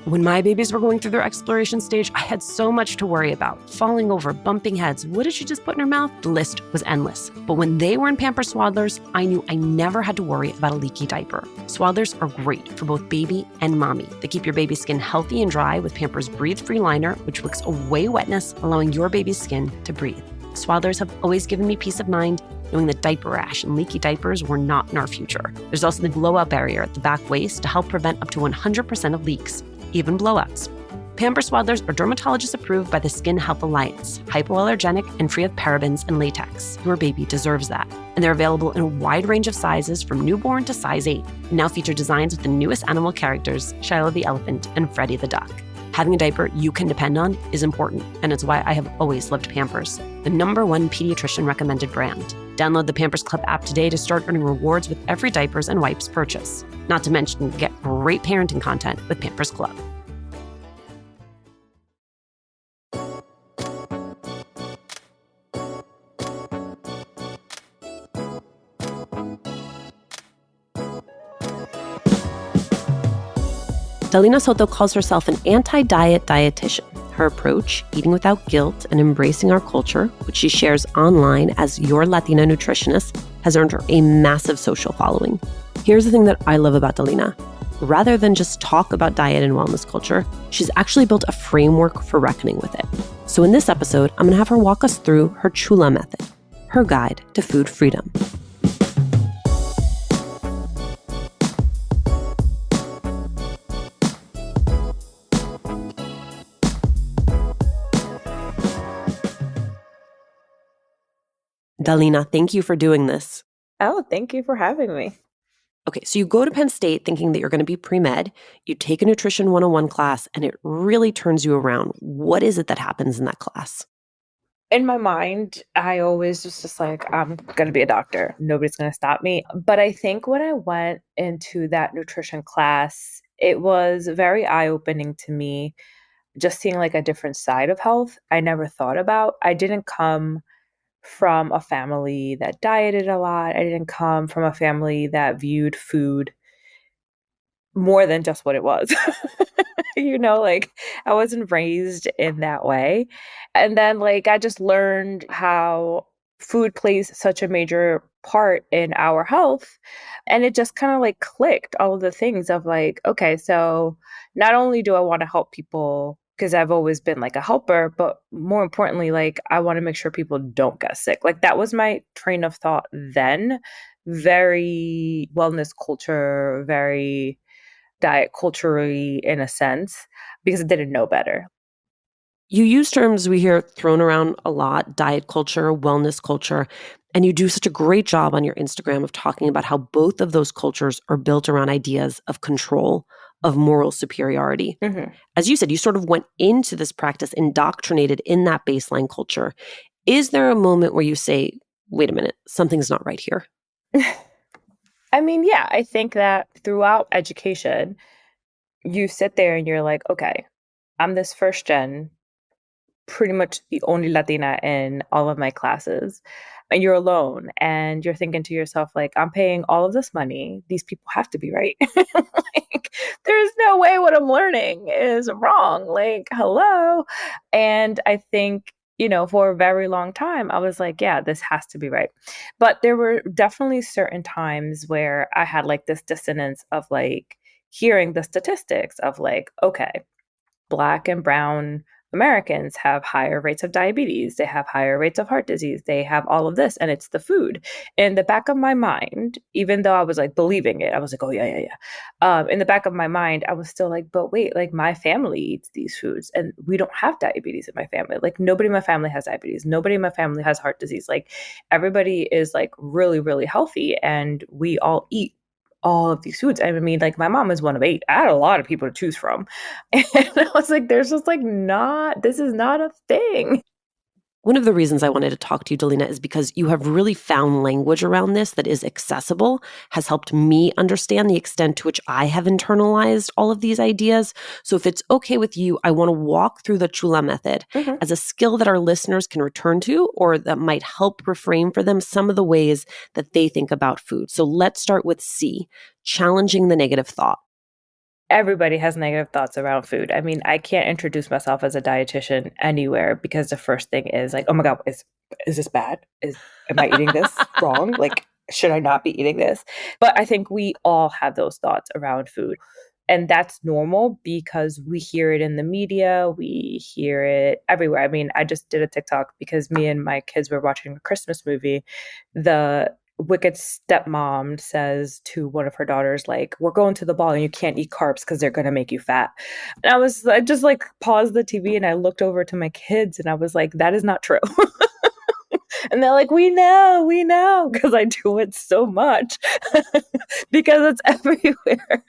When my babies were going through their exploration stage, I had so much to worry about. Falling over, bumping heads. What did she just put in her mouth? The list was endless. But when they were in Pampers Swaddlers, I knew I never had to worry about a leaky diaper. Swaddlers are great for both baby and mommy. They keep your baby's skin healthy and dry with Pampers Breathe-Free Liner, which wicks away wetness, allowing your baby's skin to breathe. Swaddlers have always given me peace of mind, knowing that diaper rash and leaky diapers were not in our future. There's also the blowout barrier at the back waist to help prevent up to 100% of leaks, even blowouts. Pampers Swaddlers are dermatologist approved by the Skin Health Alliance, hypoallergenic and free of parabens and latex. Your baby deserves that. And they're available in a wide range of sizes from newborn to size 8. And now feature designs with the newest animal characters, Shiloh the elephant and Freddie the duck. Having a diaper you can depend on is important, and it's why I have always loved Pampers, the #1 pediatrician recommended brand. Download the Pampers Club app today to start earning rewards with every diapers and wipes purchase. Not to mention, get great parenting content with Pampers Club. Dalina Soto calls herself an anti-diet dietitian. Her approach, eating without guilt and embracing our culture, which she shares online as Your Latina Nutritionist, has earned her a massive social following. Here's the thing that I love about Dalina. Rather than just talk about diet and wellness culture, she's actually built a framework for reckoning with it. So in this episode, I'm going to have her walk us through her Chula method, her guide to food freedom. Dalina, thank you for doing this. Oh, thank you for having me. Okay, so you go to Penn State thinking that you're going to be pre-med, you take a Nutrition 101 class, and it really turns you around. What is it that happens in that class? In my mind, I always was just like, I'm going to be a doctor. Nobody's going to stop me. But I think when I went into that nutrition class, it was very eye-opening to me, just seeing like a different side of health I never thought about. I didn't come from a family that dieted a lot. I didn't come from a family that viewed food more than just what it was. Like I wasn't raised in that way. And then like I just learned how food plays such a major part in our health. And it just kind of like clicked all of the things of like, okay, so not only do I want to help people because I've always been like a helper, but more importantly, like I want to make sure people don't get sick. Like that was my train of thought then. Very wellness culture, very diet culturally in a sense, because I didn't know better. You use terms we hear thrown around a lot, diet culture, wellness culture, and you do such a great job on your Instagram of talking about how both of those cultures are built around ideas of control, of moral superiority. Mm-hmm. As you said, you sort of went into this practice indoctrinated in that baseline culture. Is there a moment where you say, wait a minute, something's not right here? I mean, yeah, I think that throughout education, you sit there and you're like, okay, I'm this first gen, pretty much the only Latina in all of my classes. And you're alone and you're thinking to yourself, like, I'm paying all of this money. These people have to be right. Like, there's no way what I'm learning is wrong. Like, hello. And I think, for a very long time, I was like, yeah, this has to be right. But there were definitely certain times where I had like this dissonance of like hearing the statistics of like, okay, Black and brown Americans have higher rates of diabetes. They have higher rates of heart disease. They have all of this, and it's the food. In the back of my mind, even though I was like believing it, I was like, oh, yeah, yeah, yeah. In the back of my mind, I was still like, but wait, like my family eats these foods and we don't have diabetes in my family. Like nobody in my family has diabetes. Nobody in my family has heart disease. Like everybody is like really, really healthy and we all eat all of these foods. I mean, like my mom is one of 8. I had a lot of people to choose from. And I was like, there's just like this is not a thing. One of the reasons I wanted to talk to you, Dalina, is because you have really found language around this that is accessible, has helped me understand the extent to which I have internalized all of these ideas. So if it's okay with you, I want to walk through the Chula method as a skill that our listeners can return to or that might help reframe for them some of the ways that they think about food. So let's start with C, challenging the negative thought. Everybody has negative thoughts around food. I mean, I can't introduce myself as a dietitian anywhere because the first thing is like, oh my God, is this bad? Am I eating this wrong? Like, should I not be eating this? But I think we all have those thoughts around food. And that's normal because we hear it in the media, we hear it everywhere. I mean, I just did a TikTok because me and my kids were watching a Christmas movie. The wicked stepmom says to one of her daughters, like, we're going to the ball and you can't eat carbs because they're going to make you fat. And I just like paused the TV and I looked over to my kids and I was like, that is not true. And they're like, we know, because I do it so much because it's everywhere.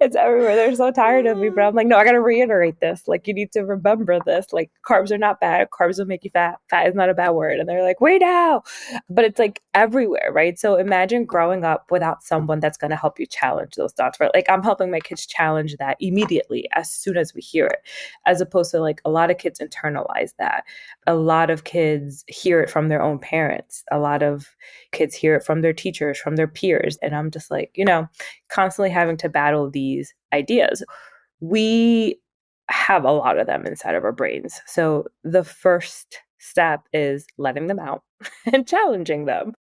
It's everywhere. They're so tired of me, but I'm like, no, I got to reiterate this. Like, you need to remember this. Like, carbs are not bad. Carbs will make you fat. Fat is not a bad word. And they're like, we know. But it's like everywhere, right? So imagine growing up without someone that's going to help you challenge those thoughts, right? Like, I'm helping my kids challenge that immediately as soon as we hear it, as opposed to like a lot of kids internalize that. A lot of kids hear it from their own parents. A lot of kids hear it from their teachers, from their peers. And I'm just like, constantly having to battle these ideas. We have a lot of them inside of our brains. So the first step is letting them out and challenging them.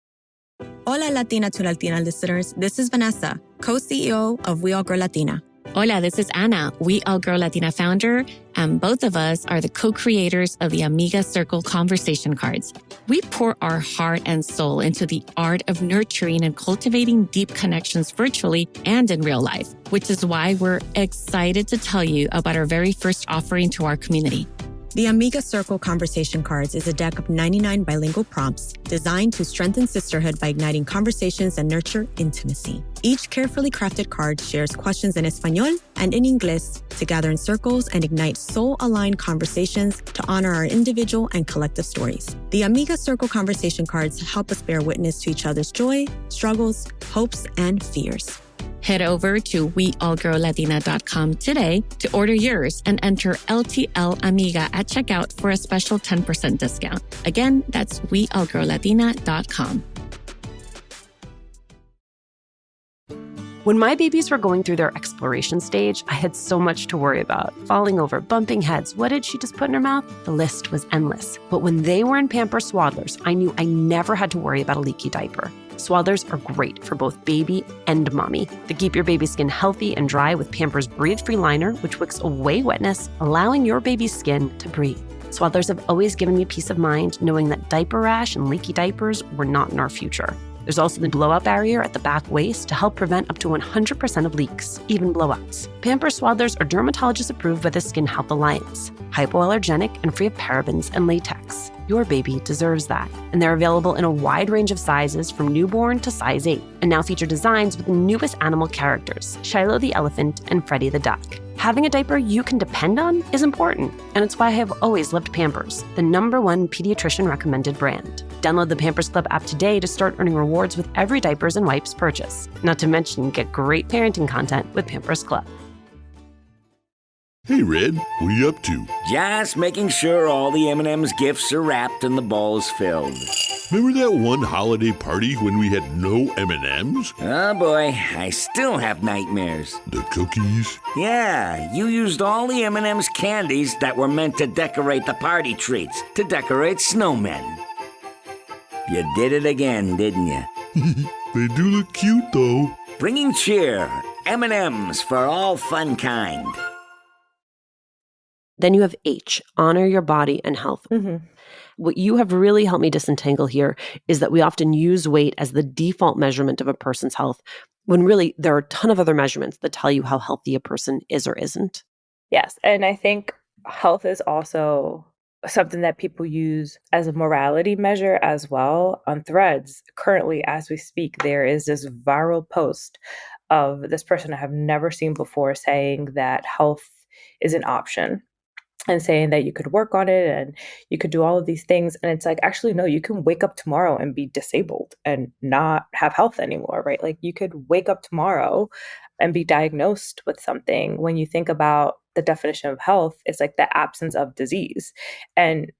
Hola, Latina to Latina listeners. This is Vanessa, co-CEO of We All Grow Latina. Hola, this is Ana, We All Grow Latina founder, and both of us are the co-creators of the Amiga Circle conversation cards. We pour our heart and soul into the art of nurturing and cultivating deep connections virtually and in real life, which is why we're excited to tell you about our very first offering to our community. The Amiga Circle Conversation Cards is a deck of 99 bilingual prompts designed to strengthen sisterhood by igniting conversations and nurture intimacy. Each carefully crafted card shares questions in Espanol and in Inglés to gather in circles and ignite soul-aligned conversations to honor our individual and collective stories. The Amiga Circle Conversation Cards help us bear witness to each other's joy, struggles, hopes, and fears. Head over to weallgrowlatina.com today to order yours and enter LTL Amiga at checkout for a special 10% discount. Again, that's weallgrowlatina.com. When my babies were going through their exploration stage, I had so much to worry about. Falling over, bumping heads. What did she just put in her mouth? The list was endless. But when they were in Pamper Swaddlers, I knew I never had to worry about a leaky diaper. Swaddlers are great for both baby and mommy. They keep your baby's skin healthy and dry with Pampers Breathe-Free Liner, which wicks away wetness, allowing your baby's skin to breathe. Swaddlers have always given me peace of mind knowing that diaper rash and leaky diapers were not in our future. There's also the blowout barrier at the back waist to help prevent up to 100% of leaks, even blowouts. Pampers Swaddlers are dermatologist approved by the Skin Health Alliance, hypoallergenic and free of parabens and latex. Your baby deserves that. And they're available in a wide range of sizes from newborn to size 8, and now feature designs with the newest animal characters, Shiloh the elephant and Freddie the duck. Having a diaper you can depend on is important, and it's why I have always loved Pampers, the #1 pediatrician recommended brand. Download the Pampers Club app today to start earning rewards with every diapers and wipes purchase. Not to mention, get great parenting content with Pampers Club. Hey, Red, what are you up to? Just making sure all the M&M's gifts are wrapped and the bowls filled. Remember that one holiday party when we had no M&Ms? Oh boy, I still have nightmares. The cookies? Yeah, you used all the M&M's candies that were meant to decorate the party treats, to decorate snowmen. You did it again, didn't you? They do look cute, though. Bringing cheer, M&M's for all fun kind. Then you have H, honor your body and health. What you have really helped me disentangle here is that we often use weight as the default measurement of a person's health, when really there are a ton of other measurements that tell you how healthy a person is or isn't. Yes. And I think health is also something that people use as a morality measure as well. On Threads, currently, as we speak, there is this viral post of this person I have never seen before saying that health is an option. and saying that you could work on it and you could do all of these things. And it's like, actually, no, you can wake up tomorrow and be disabled and not have health anymore, right? Like you could wake up tomorrow and be diagnosed with something. When you think about the definition of health, it's like the absence of disease. And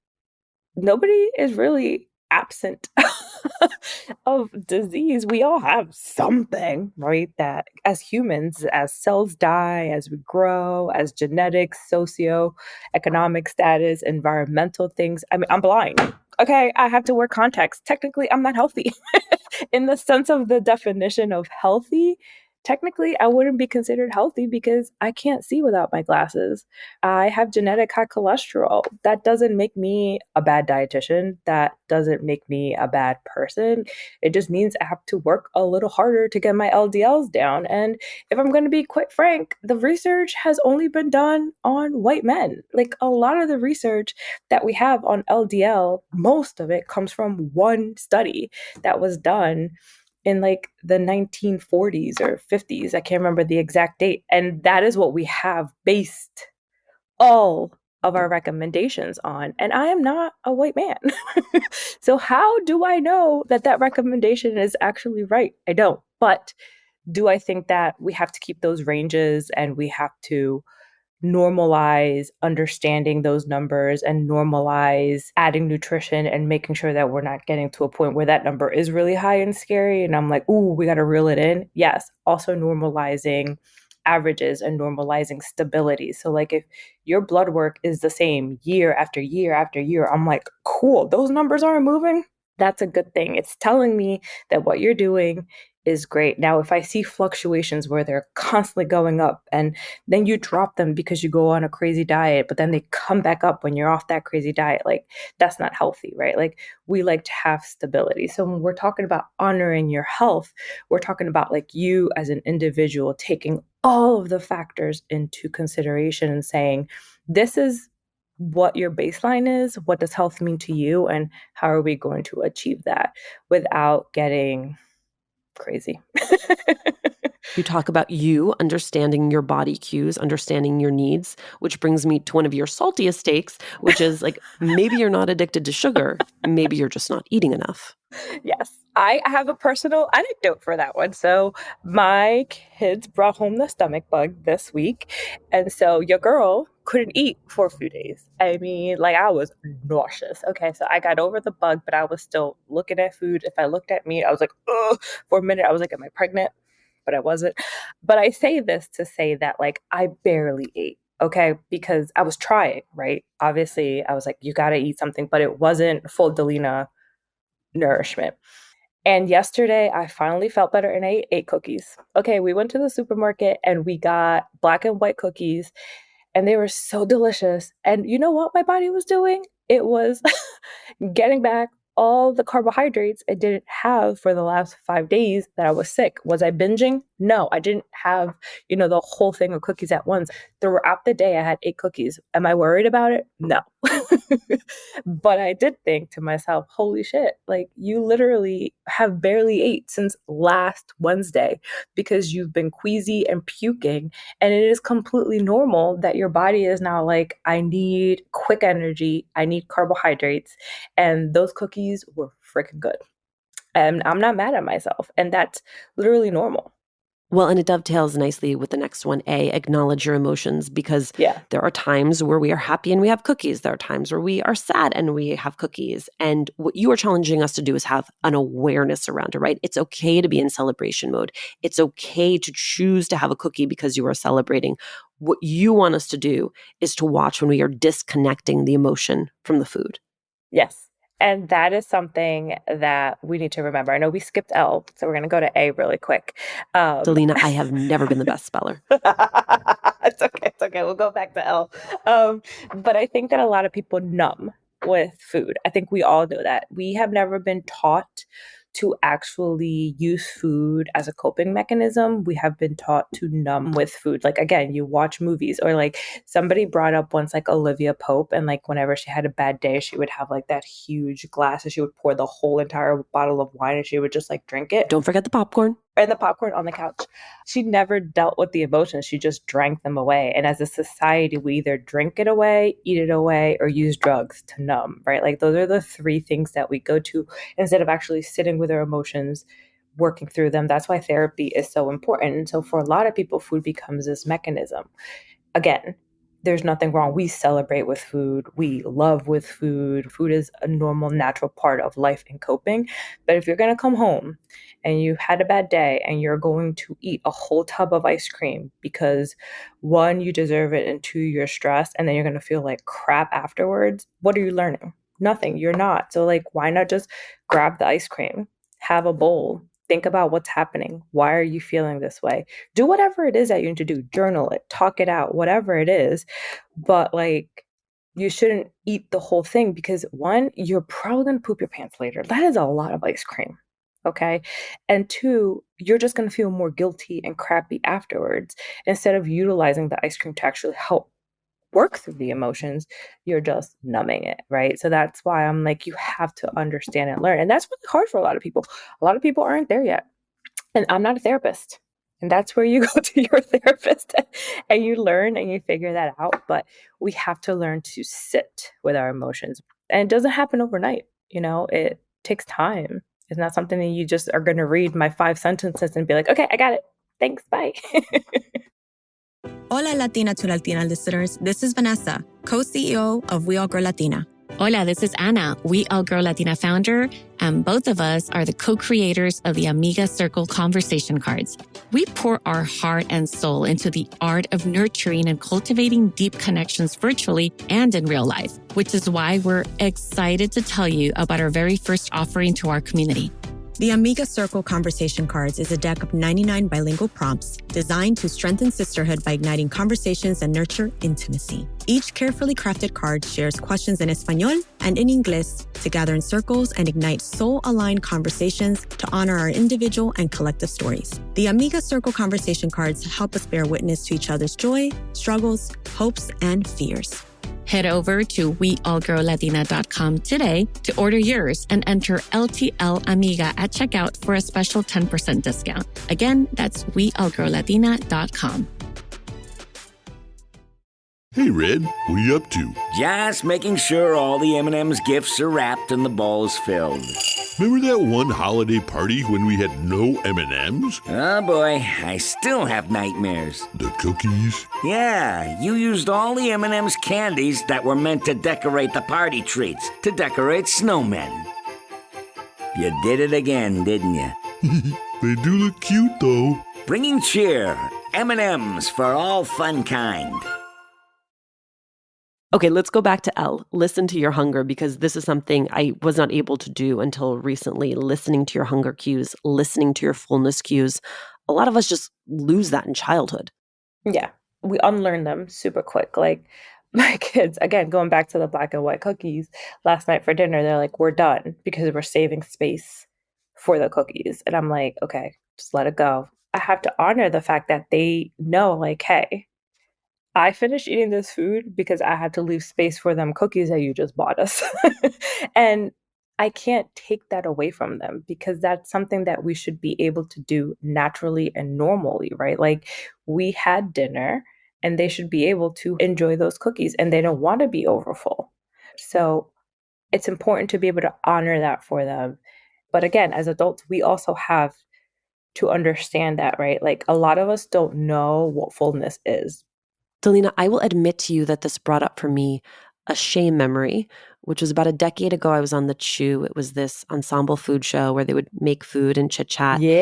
nobody is really absent of disease. We all have something, right? That as humans, as cells die, as we grow, as genetics, socio-economic status, environmental things. I mean, I'm blind. Okay, I have to wear contacts. Technically, I'm not healthy. In the sense of the definition of healthy, technically I wouldn't be considered healthy because I can't see without my glasses. I have genetic high cholesterol. That doesn't make me a bad dietitian. That doesn't make me a bad person. It just means I have to work a little harder to get my LDLs down. And if I'm going to be quite frank, the research has only been done on white men. Like a lot of the research that we have on LDL, most of it comes from one study that was done in like the 1940s or 50s. I can't remember the exact date. And that is what we have based all of our recommendations on. And I am not a white man. So how do I know that that recommendation is actually right? I don't. But do I think that we have to keep those ranges and we have to normalize understanding those numbers and normalize adding nutrition and making sure that we're not getting to a point where that number is really high and scary and I'm like, ooh, we got to reel it in? Yes. Also normalizing averages and normalizing stability. So like if your blood work is the same year after year after year, I'm like, cool, those numbers aren't moving. That's a good thing. It's telling me that what you're doing is great. Now, if I see fluctuations where they're constantly going up and then you drop them because you go on a crazy diet, but then they come back up when you're off that crazy diet, like that's not healthy, right? Like we like to have stability. So when we're talking about honoring your health, we're talking about like you as an individual taking all of the factors into consideration and saying, this is what your baseline is, what does health mean to you, and how are we going to achieve that without getting crazy. You talk about you understanding your body cues, understanding your needs, which brings me to one of your saltiest takes, which is like maybe you're not addicted to sugar, maybe you're just not eating enough. Yes, I have a personal anecdote for that one. So my kids brought home the stomach bug this week. And so your girl couldn't eat for a few days. I mean, like I was nauseous. Okay, so I got over the bug, but I was still looking at food. If I looked at meat, I was like, ugh. For a minute, I was like, am I pregnant? But I wasn't. But I say this to say that like I barely ate. Okay, because I was trying, right? Obviously, I was like, you got to eat something, but it wasn't full Dalina nourishment. And yesterday, I finally felt better and I ate cookies. Okay, we went to the supermarket and we got black and white cookies, and they were so delicious. And you know what my body was doing? It was getting back all the carbohydrates I didn't have for the last 5 days that I was sick. Was I binging? No, I didn't have, the whole thing of cookies at once. Throughout the day, I had 8 cookies. Am I worried about it? No. But I did think to myself, holy shit, like you literally have barely ate since last Wednesday because you've been queasy and puking. And it is completely normal that your body is now like, I need quick energy, I need carbohydrates. And those cookies were freaking good. And I'm not mad at myself. And that's literally normal. Well, and it dovetails nicely with the next one, acknowledge your emotions, because there are times where we are happy and we have cookies. There are times where we are sad and we have cookies. And what you are challenging us to do is have an awareness around it, right? It's okay to be in celebration mode. It's okay to choose to have a cookie because you are celebrating. What you want us to do is to watch when we are disconnecting the emotion from the food. Yes. And that is something that we need to remember. I know we skipped L, so we're going to go to A really quick. Dalina, I have never been the best speller. It's okay. It's okay. We'll go back to L. But I think that a lot of people numb with food. I think we all know that. We have never been taught to actually use food as a coping mechanism. We have been taught to numb with food. Like, again, you watch movies, or like somebody brought up once like Olivia Pope, and like whenever she had a bad day, she would have like that huge glass and she would pour the whole entire bottle of wine and she would just like drink it. Don't forget the popcorn. and the popcorn on the couch. She never dealt with the emotions. She just drank them away. And as a society, we either drink it away, eat it away, or use drugs to numb, right? Like those are the three things that we go to instead of actually sitting with our emotions, working through them. That's why therapy is so important. And so for a lot of people, food becomes this mechanism. Again, there's nothing wrong. We celebrate with food. We love with food. Food is a normal, natural part of life and coping. But if you're going to come home and you had a bad day and you're going to eat a whole tub of ice cream because one, you deserve it, and two, you're stressed, and then you're going to feel like crap afterwards, what are you learning? Nothing. You're not. So like, why not just grab the ice cream, have a bowl, think about what's happening. Why are you feeling this way? Do whatever it is that you need to do. Journal it, talk it out, whatever it is. But like, you shouldn't eat the whole thing because one, you're probably going to poop your pants later. That is a lot of ice cream. Okay. And two, you're just going to feel more guilty and crappy afterwards. Instead of utilizing the ice cream to actually help work through the emotions, you're just numbing it, right? So that's why I'm like, you have to understand and learn. And that's really hard for a lot of people. A lot of people aren't there yet. And I'm not a therapist. And that's where you go to your therapist and you learn and you figure that out. But we have to learn to sit with our emotions. And it doesn't happen overnight. You know, it takes time. It's not something that you just are going to read my 5 sentences and be like, okay, I got it. Thanks. Bye. Hola, Latina to Latina listeners. This is Vanessa, co-CEO of We All Girl Latina. Hola, this is Ana, We All Girl Latina founder, and both of us are the co-creators of the Amiga Circle conversation cards. We pour our heart and soul into the art of nurturing and cultivating deep connections virtually and in real life, which is why we're excited to tell you about our very first offering to our community. The Amiga Circle Conversation Cards is a deck of 99 bilingual prompts designed to strengthen sisterhood by igniting conversations and nurture intimacy. Each carefully crafted card shares questions in Espanol and in English to gather in circles and ignite soul-aligned conversations to honor our individual and collective stories. The Amiga Circle Conversation Cards help us bear witness to each other's joy, struggles, hopes, and fears. Head over to weallgirllatina.com today to order yours and enter LTL Amiga at checkout for a special 10% discount. Again, that's weallgirllatina.com. Hey, Red, what are you up to? Just making sure all the M&M's gifts are wrapped and the ball's filled. Remember that one holiday party when we had no M&Ms? Oh boy, I still have nightmares. The cookies? Yeah, you used all the M&M's candies that were meant to decorate the party treats, to decorate snowmen. You did it again, didn't you? They do look cute, though. Bringing cheer, M&M's for all fun kind. Okay, let's go back to Elle. Listen to your hunger, because this is something I was not able to do until recently. Listening to your hunger cues, listening to your fullness cues. A lot of us just lose that in childhood. Yeah, we unlearn them super quick. Like my kids, again, going back to the black and white cookies, last night for dinner, they're like, we're done because we're saving space for the cookies. And I'm like, okay, just let it go. I have to honor the fact that they know, like, hey, I finished eating this food because I had to leave space for them cookies that you just bought us. And I can't take that away from them because that's something that we should be able to do naturally and normally, right? Like we had dinner and they should be able to enjoy those cookies and they don't want to be overfull. So it's important to be able to honor that for them. But again, as adults, we also have to understand that, right? Like a lot of us don't know what fullness is. Dalina, I will admit to you that this brought up for me a shame memory, which was about a decade ago. I was on the Chew. It was this ensemble food show where they would make food and chit chat. Yeah.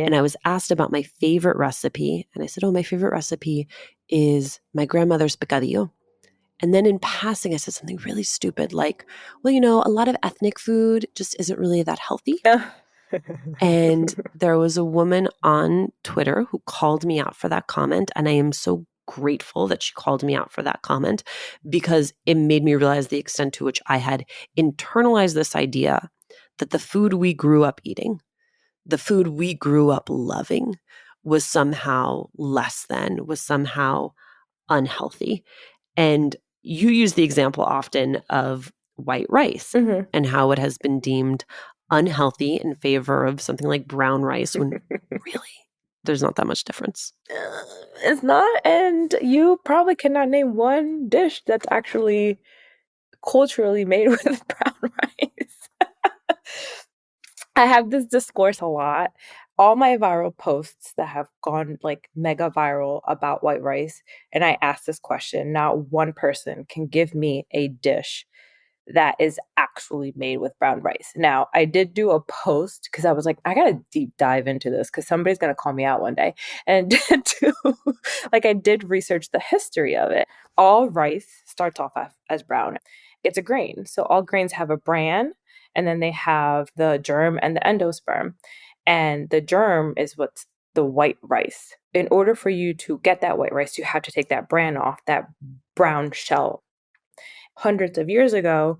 And I was asked about my favorite recipe. And I said, my favorite recipe is my grandmother's picadillo. And then in passing, I said something really stupid like, well, a lot of ethnic food just isn't really that healthy. And there was a woman on Twitter who called me out for that comment. And I am so grateful that she called me out for that comment because it made me realize the extent to which I had internalized this idea that the food we grew up eating, the food we grew up loving was somehow less than, was somehow unhealthy. And you use the example often of white rice and how it has been deemed unhealthy in favor of something like brown rice when really there's not that much difference. It's not, and you probably cannot name one dish that's actually culturally made with brown rice. I have this discourse a lot. All my viral posts that have gone like mega viral about white rice, and I ask this question, not one person can give me a dish that is actually made with brown rice. Now, I did do a post because I was like, I gotta deep dive into this because somebody's gonna call me out one day. And I did research the history of it. All rice starts off as brown. It's a grain. So all grains have a bran, and then they have the germ and the endosperm. And the germ is what's the white rice. In order for you to get that white rice, you have to take that bran off, that brown shell. Hundreds of years ago,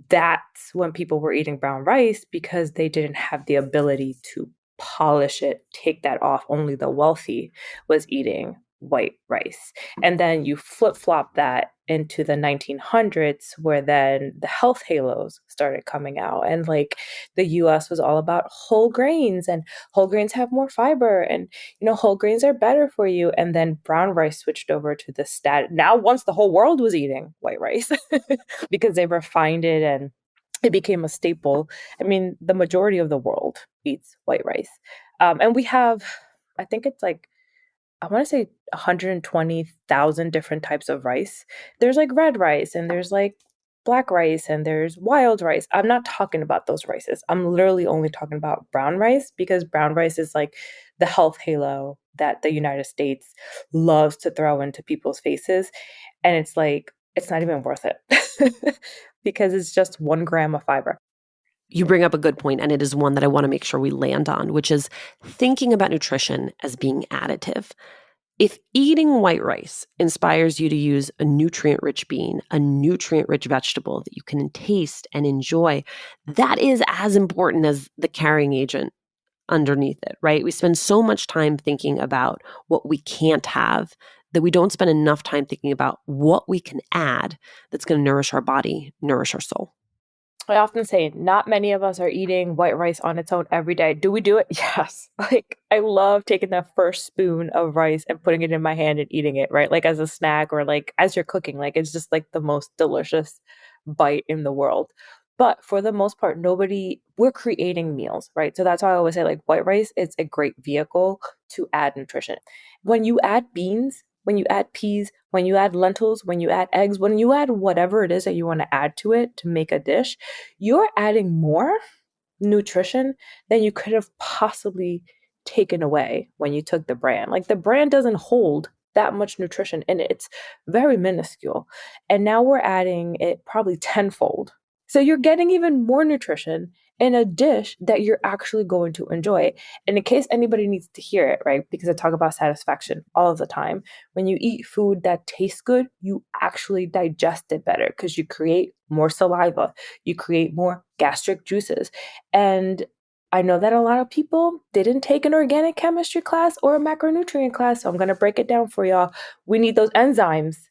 that's when people were eating brown rice because they didn't have the ability to polish it, take that off. Only the wealthy was eating white rice. And then you flip-flop that into the 1900s where then the health halos started coming out. And like the US was all about whole grains, and whole grains have more fiber, and whole grains are better for you. And then brown rice switched over to the now once the whole world was eating white rice because they refined it and it became a staple. I mean, the majority of the world eats white rice. And we have, I think it's like, I want to say 120,000 different types of rice. There's like red rice, and there's like black rice, and there's wild rice. I'm not talking about those rices. I'm literally only talking about brown rice because brown rice is like the health halo that the United States loves to throw into people's faces. And it's like, it's not even worth it because it's just 1 gram of fiber. You bring up a good point, and it is one that I want to make sure we land on, which is thinking about nutrition as being additive. If eating white rice inspires you to use a nutrient-rich bean, a nutrient-rich vegetable that you can taste and enjoy, that is as important as the carrying agent underneath it, right? We spend so much time thinking about what we can't have that we don't spend enough time thinking about what we can add that's going to nourish our body, nourish our soul. I often say not many of us are eating white rice on its own every day. Do we do it? Yes. Like I love taking that first spoon of rice and putting it in my hand and eating it, right? Like as a snack or like as you're cooking, like it's just like the most delicious bite in the world. But for the most part, we're creating meals, right? So that's why I always say like white rice is a great vehicle to add nutrition. When you add beans, when you add peas, when you add lentils, when you add eggs, when you add whatever it is that you want to add to it to make a dish, you're adding more nutrition than you could have possibly taken away when you took the bran. Like the bran doesn't hold that much nutrition in it. It's very minuscule. And now we're adding it probably tenfold. So you're getting even more nutrition in a dish that you're actually going to enjoy. And in case anybody needs to hear it, right? Because I talk about satisfaction all of the time. When you eat food that tastes good, you actually digest it better because you create more saliva, you create more gastric juices. And I know that a lot of people didn't take an organic chemistry class or a macronutrient class, so I'm going to break it down for y'all. We need those enzymes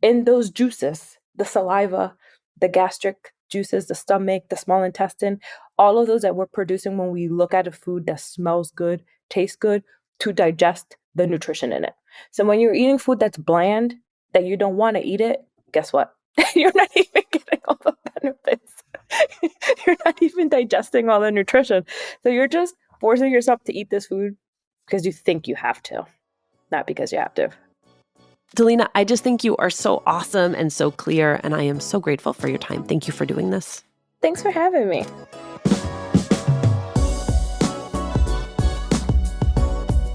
in those juices, the saliva, the gastric juices, the stomach, the small intestine, all of those that we're producing when we look at a food that smells good, tastes good, to digest the nutrition in it. So when you're eating food that's bland, that you don't want to eat it, guess what? You're not even getting all the benefits. You're not even digesting all the nutrition. So you're just forcing yourself to eat this food because you think you have to, not because you have to. Dalina, I just think you are so awesome and so clear, and I am so grateful for your time. Thank you for doing this. Thanks for having me.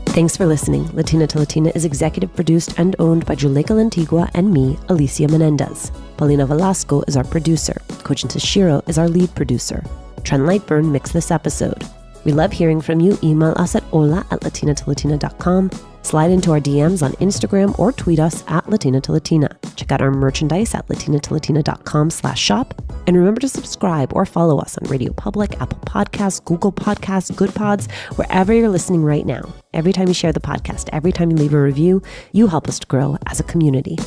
Thanks for listening. Latina to Latina is executive produced and owned by Juleka Lantigua and me, Alicia Menendez. Paulina Velasco is our producer. Kojin Tashiro is our lead producer. Trent Lightburn mixed this episode. We love hearing from you. Email us at hola@latinatolatina.com. Slide into our DMs on Instagram or tweet us at Latina to Latina. Check out our merchandise at latinatolatina.com/shop. And remember to subscribe or follow us on Radio Public, Apple Podcasts, Google Podcasts, Good Pods, wherever you're listening right now. Every time you share the podcast, every time you leave a review, you help us to grow as a community.